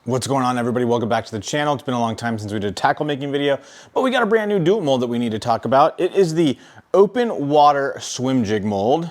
What's going on, everybody? Welcome back to the channel. It's been a long time since we did a tackle making video, but we got a brand new dual mold that we need to talk about. It is the open water swim jig mold.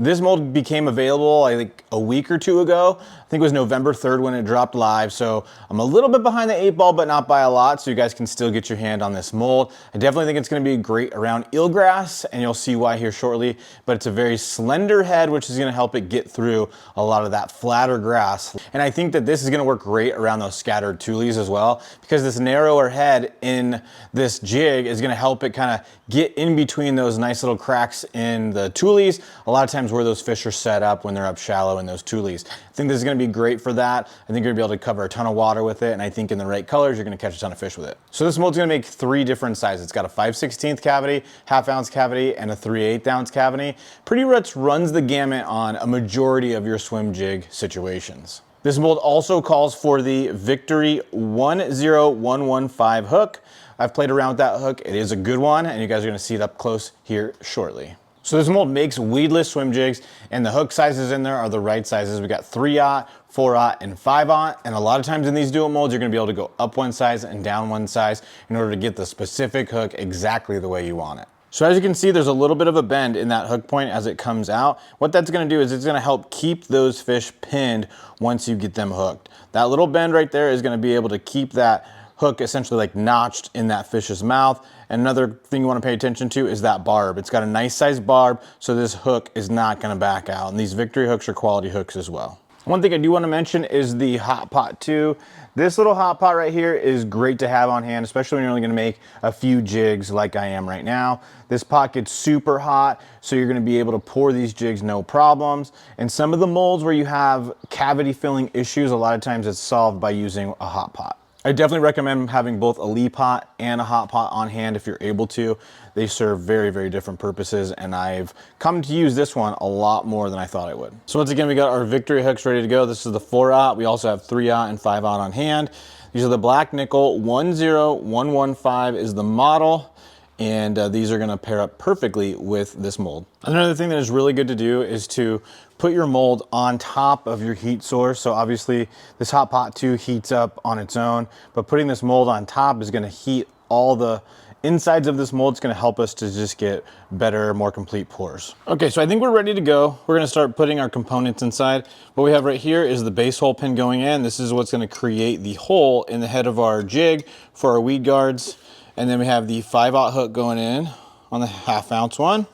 This mold became available, I think, a week or two ago. I think it was November 3rd when it dropped live. So I'm a little bit behind the 8 ball, but not by a lot. So you guys can still get your hand on this mold. I definitely think it's gonna be great around eelgrass, and you'll see why here shortly. But it's a very slender head, which is gonna help it get through a lot of that flatter grass. And I think that this is gonna work great around those scattered tules as well, because this narrower head in this jig is gonna help it kind of get in between those nice little cracks in the tules. A lot of times where those fish are set up when they're up shallow in those tules. I think this is gonna be great for that. I think you're gonna be able to cover a ton of water with it, and I think in the right colors, you're gonna catch a ton of fish with it. So this mold's gonna make 3 different sizes. It's got a 5/16 cavity, ½ ounce cavity, and a 3/8 ounce cavity. Pretty much runs the gamut on a majority of your swim jig situations. This mold also calls for the Victory 10115 hook. I've played around with that hook. It is a good one, and you guys are gonna see it up close here shortly. So this mold makes weedless swim jigs, and the hook sizes in there are the right sizes. We got 3/0, 4/0, and 5/0. And a lot of times in these dual molds, you're gonna be able to go up one size and down one size in order to get the specific hook exactly the way you want it. So as you can see, there's a little bit of a bend in that hook point as it comes out. What that's gonna do is it's gonna help keep those fish pinned once you get them hooked. That little bend right there is gonna be able to keep that hook essentially like notched in that fish's mouth. And another thing you want to pay attention to is that barb. It's got a nice sized barb, so this hook is not going to back out. And these Victory hooks are quality hooks as well. One thing I do want to mention is the hot pot too. This little hot pot right here is great to have on hand, especially when you're only going to make a few jigs like I am right now. This pot gets super hot, so you're going to be able to pour these jigs no problems. And some of the molds where you have cavity filling issues, a lot of times it's solved by using a hot pot. I definitely recommend having both a Lee pot and a hot pot on hand if you're able to. They serve very, very different purposes, and I've come to use this one a lot more than I thought I would. So once again, we got our Victory hooks ready to go. This is the 4/0. We also have 3/0 and 5/0 on hand. These are the black nickel. 10115 is the model. And these are gonna pair up perfectly with this mold. Another thing that is really good to do is to put your mold on top of your heat source. So obviously this hot pot too heats up on its own, but putting this mold on top is gonna heat all the insides of this mold. It's gonna help us to just get better, more complete pours. Okay, so I think we're ready to go. We're gonna start putting our components inside. What we have right here is the base hole pin going in. This is what's gonna create the hole in the head of our jig for our Weedguards. And then we have the 5/0 hook going in on the ½ ounce one.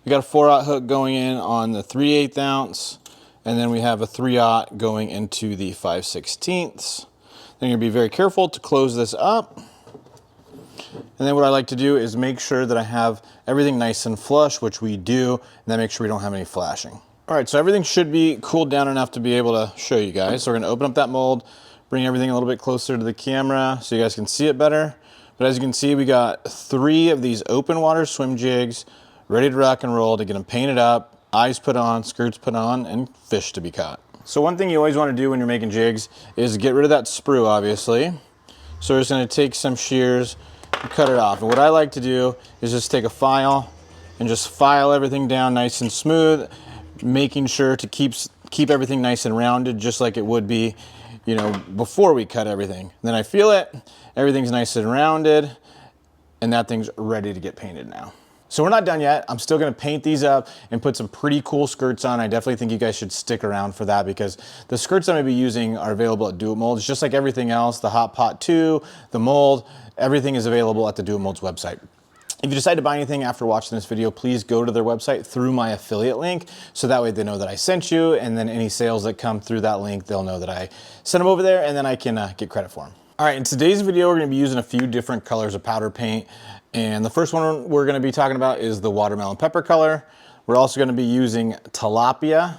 We got a 4/0 hook going in on the 3/8 ounce. And then we have a 3/0 going into the 5/16. Then you're gonna be very careful to close this up. And then what I like to do is make sure that I have everything nice and flush, which we do, and then make sure we don't have any flashing. All right, so everything should be cooled down enough to be able to show you guys. So we're gonna open up that mold, bring everything a little bit closer to the camera so you guys can see it better. But as you can see, we got 3 of these open water swim jigs ready to rock and roll to get them painted up, eyes put on, skirts put on, and fish to be caught. So one thing you always want to do when you're making jigs is get rid of that sprue, obviously. So we're just going to take some shears and cut it off. And what I like to do is just take a file and just file everything down nice and smooth, making sure to keep everything nice and rounded, just like it would be, you know, before we cut everything. Then I feel it, everything's nice and rounded, and that thing's ready to get painted now. So we're not done yet. I'm still gonna paint these up and put some pretty cool skirts on. I definitely think you guys should stick around for that, because the skirts I'm gonna be using are available at Dual Molds, just like everything else, the hot pot too, the mold, everything is available at the Dual Molds website. If you decide to buy anything after watching this video, please go to their website through my affiliate link, so that way they know that I sent you, and then any sales that come through that link, they'll know that I sent them over there, and then I can get credit for them. All right, in today's video, we're gonna be using a few different colors of powder paint, and the first one we're gonna be talking about is the watermelon pepper color. We're also gonna be using Tilapia,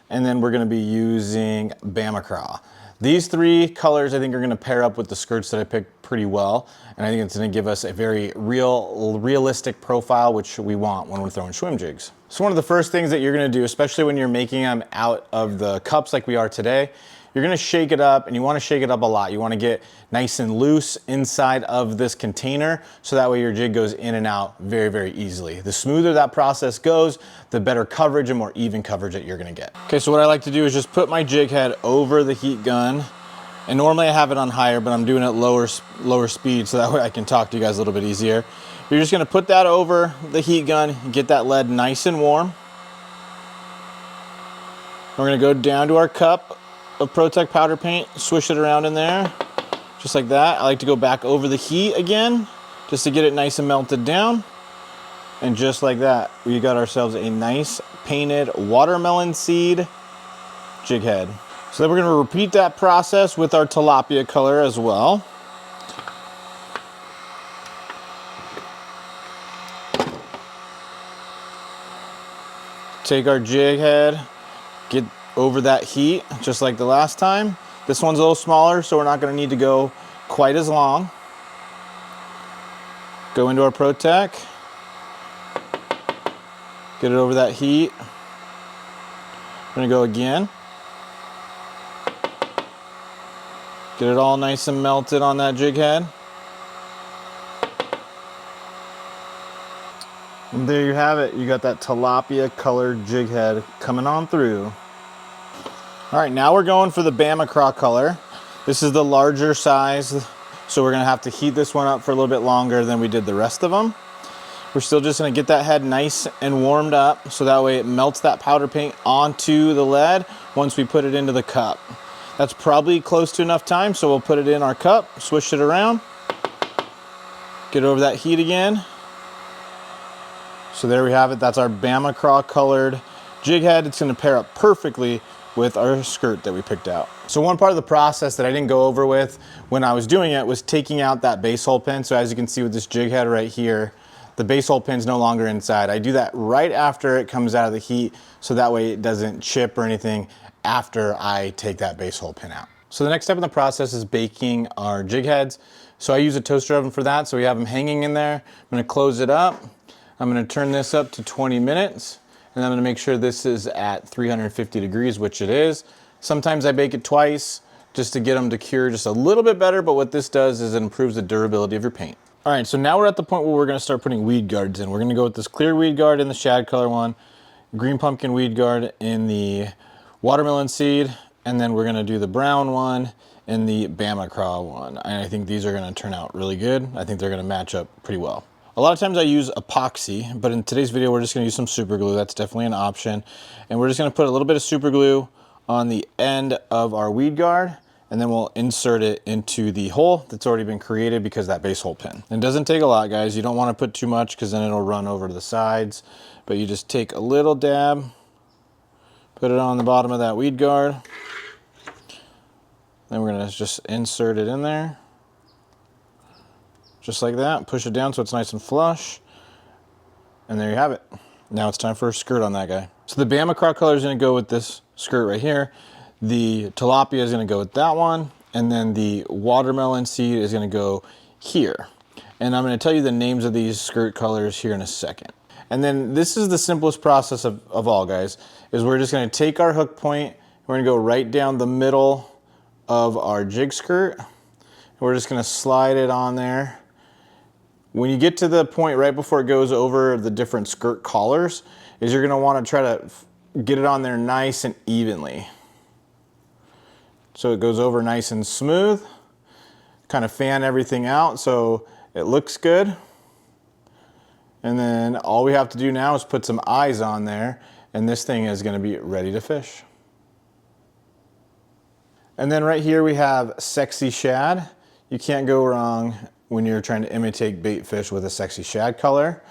and then we're gonna be using Bama Craw. These 3 colors I think are gonna pair up with the skirts that I picked pretty well, and I think it's gonna give us a very realistic profile, which we want when we're throwing swim jigs. So one of the first things that you're gonna do, especially when you're making them out of the cups like we are today, you're gonna shake it up, and you wanna shake it up a lot. You wanna get nice and loose inside of this container, so that way your jig goes in and out very, very easily. The smoother that process goes, the better coverage and more even coverage that you're gonna get. Okay, so what I like to do is just put my jig head over the heat gun, And normally I have it on higher, but I'm doing it lower speed so that way I can talk to you guys a little bit easier. You're just gonna put that over the heat gun, get that lead nice and warm. We're gonna go down to our cup of Protect powder paint, swish it around in there, just like that. I like to go back over the heat again, just to get it nice and melted down. And just like that, we got ourselves a nice painted watermelon seed jig head. So then we're gonna repeat that process with our tilapia color as well. Take our jig head, get over that heat, just like the last time. This one's a little smaller, so we're not gonna need to go quite as long. Go into our Protect, get it over that heat. We're gonna go again. Get it all nice and melted on that jig head. And there you have it. You got that tilapia colored jig head coming on through. All right, now we're going for the Bama Craw color. This is the larger size, so we're gonna have to heat this one up for a little bit longer than we did the rest of them. We're still just gonna get that head nice and warmed up so that way it melts that powder paint onto the lead once we put it into the cup. That's probably close to enough time, so we'll put it in our cup, swish it around, get over that heat again. So there we have it. That's our Bama Craw colored jig head. It's gonna pair up perfectly with our skirt that we picked out. So one part of the process that I didn't go over with when I was doing it was taking out that base hole pin. So as you can see with this jig head right here, the base hole pin's no longer inside. I do that right after it comes out of the heat, so that way it doesn't chip or anything after I take that base hole pin out. So the next step in the process is baking our jig heads. So I use a toaster oven for that, so we have them hanging in there. I'm gonna close it up. I'm gonna turn this up to 20 minutes, and I'm gonna make sure this is at 350 degrees, which it is. Sometimes I bake it twice just to get them to cure just a little bit better, but what this does is it improves the durability of your paint. All right, so now we're at the point where we're gonna start putting Weedguards in. We're gonna go with this clear Weedguard in the shad color one, green pumpkin Weedguard in the watermelon seed, and then we're gonna do the brown one in the Bama Craw one. And I think these are gonna turn out really good. I think they're gonna match up pretty well. A lot of times I use epoxy, but in today's video, we're just gonna use some super glue. That's definitely an option. And we're just gonna put a little bit of super glue on the end of our Weedguard, and then we'll insert it into the hole that's already been created because that base hole pin. It doesn't take a lot, guys. You don't wanna put too much because then it'll run over to the sides, but you just take a little dab, put it on the bottom of that Weedguard. Then we're gonna just insert it in there. Just like that, push it down so it's nice and flush. And there you have it. Now it's time for a skirt on that guy. So the Bama Craw color is gonna go with this skirt right here. The tilapia is gonna go with that one. And then the watermelon seed is gonna go here. And I'm gonna tell you the names of these skirt colors here in a second. And then this is the simplest process of all, guys, is we're just gonna take our hook point, we're gonna go right down the middle of our jig skirt. And we're just gonna slide it on there. When you get to the point right before it goes over the different skirt collars, is you're gonna wanna try to get it on there nice and evenly. So it goes over nice and smooth. Kind of fan everything out so it looks good. And then all we have to do now is put some eyes on there, and this thing is gonna be ready to fish. And then right here we have sexy shad. You can't go wrong when you're trying to imitate bait fish with a sexy shad color.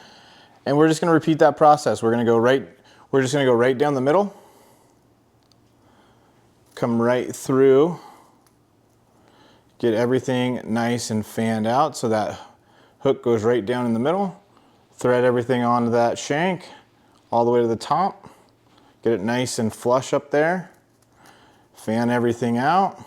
And we're just gonna repeat that process. We're just gonna go right down the middle, come right through, get everything nice and fanned out so that hook goes right down in the middle, thread everything onto that shank all the way to the top, get it nice and flush up there, fan everything out.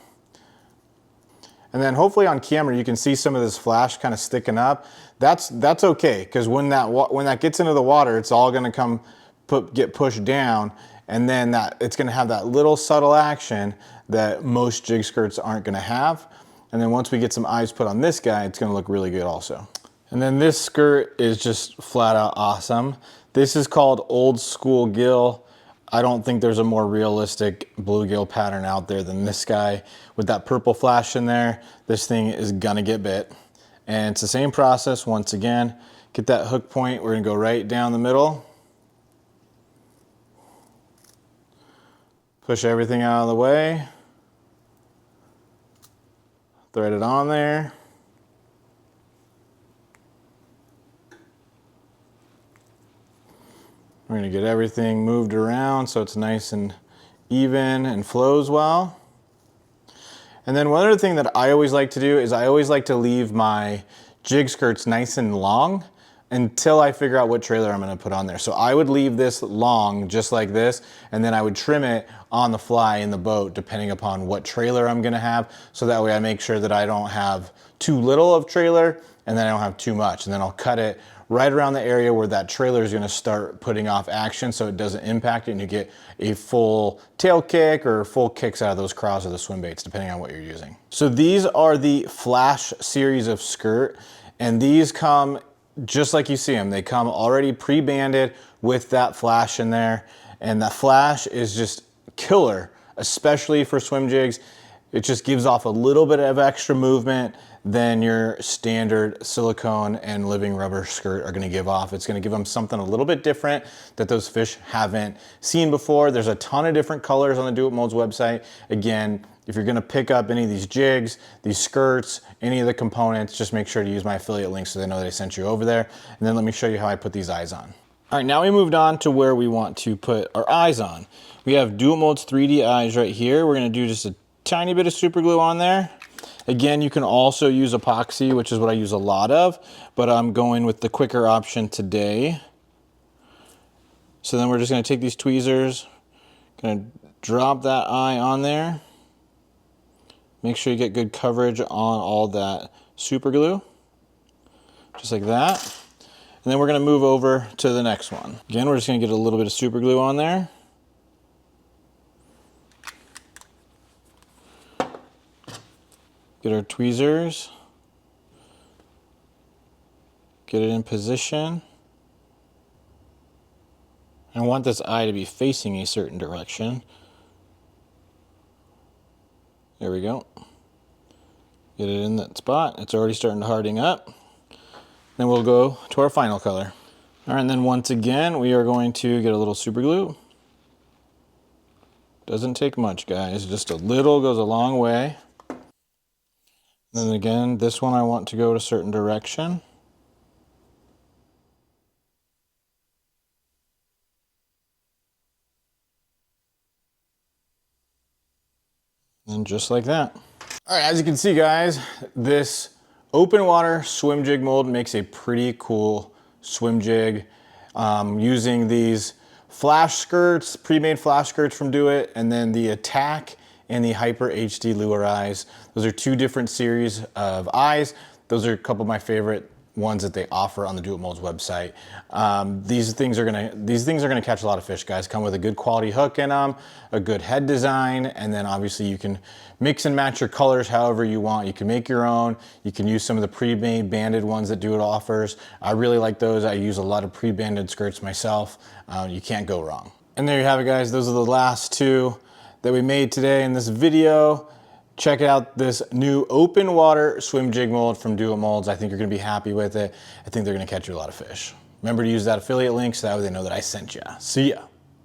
And then hopefully on camera you can see some of this flash kind of sticking up. That's okay, because when that gets into the water, it's all gonna get pushed down, and then it's gonna have that little subtle action that most jig skirts aren't gonna have. And then once we get some eyes put on this guy, it's gonna look really good also. And then this skirt is just flat out awesome. This is called Old School Gill. I don't think there's a more realistic bluegill pattern out there than this guy. With that purple flash in there, this thing is gonna get bit. And it's the same process once again. Get that hook point, we're gonna go right down the middle. Push everything out of the way. Thread it on there. We're gonna get everything moved around so it's nice and even and flows well. And then one other thing that I always like to do is I always like to leave my jig skirts nice and long until I figure out what trailer I'm gonna put on there. So I would leave this long just like this, and then I would trim it on the fly in the boat depending upon what trailer I'm gonna have. So that way I make sure that I don't have too little of trailer and then I don't have too much. And then I'll cut it right around the area where that trailer is gonna start putting off action so it doesn't impact it and you get a full tail kick or full kicks out of those craws or the swim baits, depending on what you're using. So these are the Flash series of skirt, and these come just like you see them. They come already pre-banded with that flash in there, and that flash is just killer, especially for swim jigs. It just gives off a little bit of extra movement than your standard silicone and living rubber skirt are gonna give off. It's gonna give them something a little bit different that those fish haven't seen before. There's a ton of different colors on the Do It Molds website. Again, if you're gonna pick up any of these jigs, these skirts, any of the components, just make sure to use my affiliate link so they know that I sent you over there. And then let me show you how I put these eyes on. All right, now we moved on to where we want to put our eyes on. We have Do It Molds 3D eyes right here. We're gonna do just a tiny bit of super glue on there. Again, you can also use epoxy, which is what I use a lot of, but I'm going with the quicker option today. So then we're just gonna take these tweezers, gonna drop that eye on there. Make sure you get good coverage on all that super glue, just like that. And then we're gonna move over to the next one. Again, we're just gonna get a little bit of super glue on there. Get our tweezers, get it in position. I want this eye to be facing a certain direction. There we go. Get it in that spot. It's already starting to harden up. Then we'll go to our final color. All right, and then once again, we are going to get a little super glue. Doesn't take much, guys. Just a little goes a long way. Then again, this one I want to go to a certain direction. And just like that. All right, as you can see, guys, this open water swim jig mold makes a pretty cool swim jig. Using these flash skirts, pre-made flash skirts from Do It, and then the Attack and the Hyper HD Lure eyes. Those are two different series of eyes. Those are a couple of my favorite ones that they offer on the Do It Molds website. These things are gonna catch a lot of fish, guys. Come with a good quality hook in them, a good head design, and then obviously you can mix and match your colors however you want. You can make your own. You can use some of the pre-made banded ones that Do It offers. I really like those. I use a lot of pre-banded skirts myself. You can't go wrong. And there you have it, guys. Those are the last two that we made today in this video. Check out this new open water swim jig mold from Do It Molds. I think you're gonna be happy with it. I think they're gonna catch you a lot of fish. Remember to use that affiliate link so that way they know that I sent you. See ya.